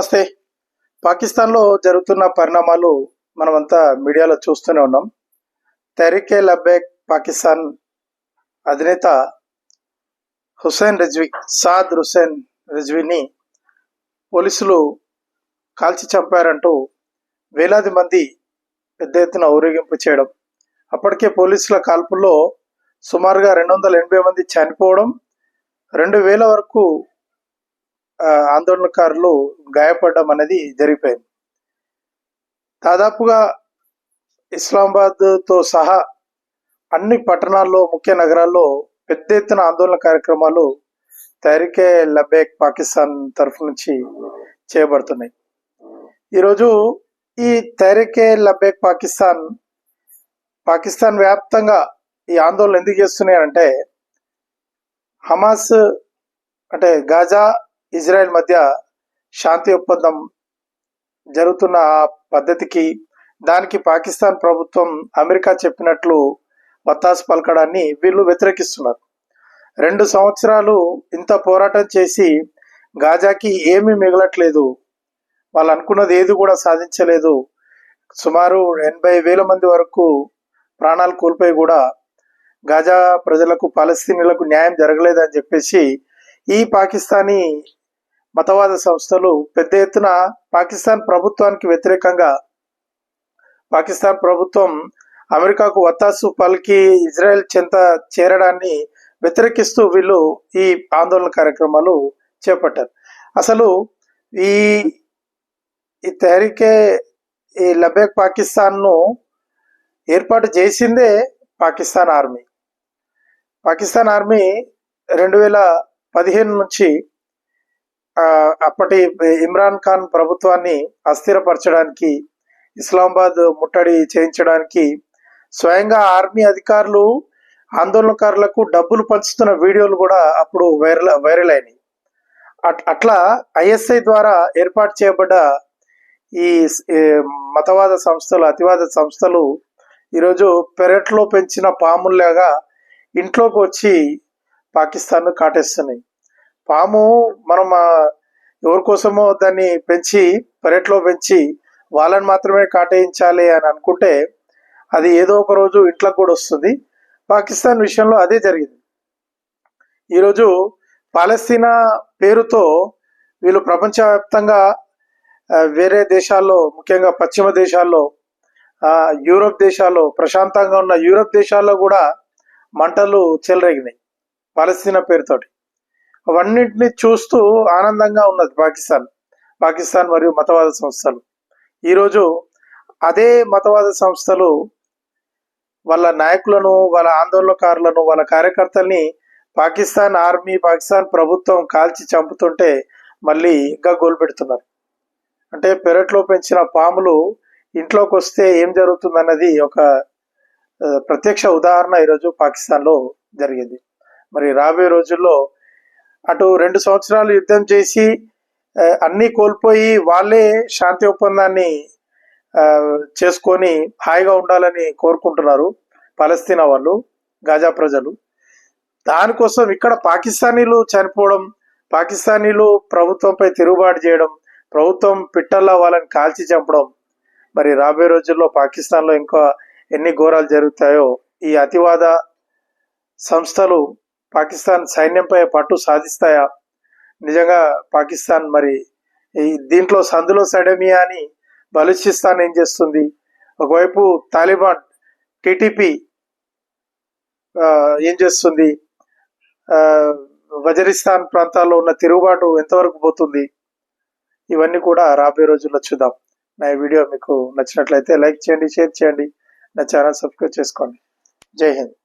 నమస్తే. పాకిస్తాన్‌లో జరుగుతున్న పరిణామాలు మనమంతా మీడియాలో చూస్తూనే ఉన్నాం. తెహ్రీకే లబ్బైక్ పాకిస్తాన్ అధినేత హుస్సేన్ రిజ్వీ, సాద్ హుస్సేన్ రిజ్వీని పోలీసులు కాల్చి చంపారంటూ వేలాది మంది పెద్ద ఎత్తున ఊరేగింపు చేయడం, అప్పటికే పోలీసుల కాల్పుల్లో సుమారుగా 280 మంది చనిపోవడం, 2000 వరకు ఆందోళనకారులు గాయపడడం అనేది జరిగిపోయింది. దాదాపుగా ఇస్లామాబాద్తో సహా అన్ని పట్టణాల్లో, ముఖ్య నగరాల్లో పెద్ద ఎత్తున ఆందోళన కార్యక్రమాలు తెహ్రీకే లబ్బైక్ పాకిస్తాన్ తరఫు నుంచి చేయబడుతున్నాయి. ఈరోజు ఈ తెహ్రీకే లబ్బైక్ పాకిస్తాన్ వ్యాప్తంగా ఈ ఆందోళన ఎందుకు చేస్తున్నాయంటే, హమాస్ అంటే గాజా ఇజ్రాయెల్ మధ్య శాంతి ఒప్పందం జరుగుతున్న ఆ పద్ధతికి, దానికి పాకిస్తాన్ ప్రభుత్వం అమెరికా చెప్పినట్లు వత్తాసు పలకడాన్ని వీళ్ళు వ్యతిరేకిస్తున్నారు. 2 సంవత్సరాలు ఇంత పోరాటం చేసి గాజాకి ఏమీ మిగలట్లేదు, వాళ్ళు అనుకున్నది ఏది కూడా సాధించలేదు, సుమారు 80,000 మంది వరకు ప్రాణాలు కోల్పోయి కూడా గాజా ప్రజలకు, పాలస్తీనీలకు న్యాయం జరగలేదని చెప్పేసి ఈ పాకిస్తానీ మతవాద సంస్థలు పెద్ద ఎత్తున పాకిస్తాన్ ప్రభుత్వానికి వ్యతిరేకంగా, పాకిస్తాన్ ప్రభుత్వం అమెరికాకు వత్తాసు పలికి ఇజ్రాయెల్ చెంత చేరడాన్ని వ్యతిరేకిస్తూ వీళ్ళు ఈ ఆందోళన కార్యక్రమాలు చేపట్టారు. అసలు ఈ తెహ్రీకే లబ్బైక్ పాకిస్తాన్ను ఏర్పాటు చేసిందే పాకిస్తాన్ ఆర్మీ. 2015 నుంచి అప్పటి ఇమ్రాన్ ఖాన్ ప్రభుత్వాన్ని అస్థిరపరచడానికి, ఇస్లామాబాద్ ముట్టడి చేయించడానికి స్వయంగా ఆర్మీ అధికారులు ఆందోళనకారులకు డబ్బులు పంచుతున్న వీడియోలు కూడా అప్పుడు వైరల్ అయినాయి. అట్లా ఐఎస్ఐ ద్వారా ఏర్పాటు చేయబడ్డ ఈ మతవాద సంస్థలు, అతివాద సంస్థలు ఈరోజు పెరట్లో పెంచిన పాముల్లాగా ఇంట్లోకి వచ్చి పాకిస్తాన్ను కాటేస్తున్నాయి. పాము మనం ఎవరి కోసమో దాన్ని పెంచి పెరట్లో పెంచి వాళ్ళని మాత్రమే కాటేయించాలి అని అనుకుంటే అది ఏదో ఒక రోజు ఇంట్లోకి కూడా వస్తుంది. పాకిస్తాన్ విషయంలో అదే జరిగింది. ఈరోజు పాలస్తీనా పేరుతో వీళ్ళు ప్రపంచవ్యాప్తంగా వేరే దేశాల్లో, ముఖ్యంగా పశ్చిమ దేశాల్లో, యూరోప్ దేశాల్లో, ప్రశాంతంగా ఉన్న యూరోప్ దేశాల్లో కూడా మంటలు చెలరేగినాయి పాలస్తీనా పేరుతోటి. అవన్నింటినీ చూస్తూ ఆనందంగా ఉన్నది పాకిస్తాన్ మరియు మతవాద సంస్థలు. ఈరోజు అదే మతవాద సంస్థలు వాళ్ళ నాయకులను, వాళ్ళ ఆందోళనకారులను, వాళ్ళ కార్యకర్తల్ని పాకిస్తాన్ ఆర్మీ, పాకిస్తాన్ ప్రభుత్వం కాల్చి చంపుతుంటే మళ్ళీ ఇంకా గోలు పెడుతున్నారు. అంటే పెరట్లో పెంచిన పాములు ఇంట్లోకి వస్తే ఏం జరుగుతుందన్నది ఒక ప్రత్యక్ష ఉదాహరణ ఈరోజు పాకిస్తాన్లో జరిగింది. మరి రాబోయే రోజుల్లో అటు 2 సంవత్సరాలు యుద్ధం చేసి అన్నీ కోల్పోయి వాళ్ళే శాంతి ఒప్పందాన్ని చేసుకొని హాయిగా ఉండాలని కోరుకుంటున్నారు పాలస్తీనా వాళ్ళు, గాజా ప్రజలు. దానికోసం ఇక్కడ పాకిస్తానీలు చనిపోవడం, పాకిస్తానీలు ప్రభుత్వంపై తిరుగుబాటు చేయడం, ప్రభుత్వం పిట్టల్లా వాళ్ళని కాల్చి చంపడం, మరి రాబోయే రోజుల్లో పాకిస్తాన్లో ఇంకా ఎన్ని ఘోరాలు జరుగుతాయో. ఈ అతివాద సంస్థలు పాకిస్తాన్ సైన్యంపై పట్టు సాధిస్తాయా? నిజంగా పాకిస్తాన్ మరి దీంట్లో సందులో సడమియా అని బలూచిస్తాన్ ఏం చేస్తుంది? ఒకవైపు తాలిబాన్, టీటీపీ ఏం చేస్తుంది? వజరిస్తాన్ ప్రాంతాల్లో ఉన్న తిరుగుబాటు ఎంతవరకు పోతుంది? ఇవన్నీ కూడా రాబోయే రోజుల్లో చూద్దాం. నా ఈ వీడియో మీకు నచ్చినట్లయితే లైక్ చేయండి, షేర్ చేయండి, నా ఛానల్ సబ్స్క్రైబ్ చేసుకోండి. జై హింద్.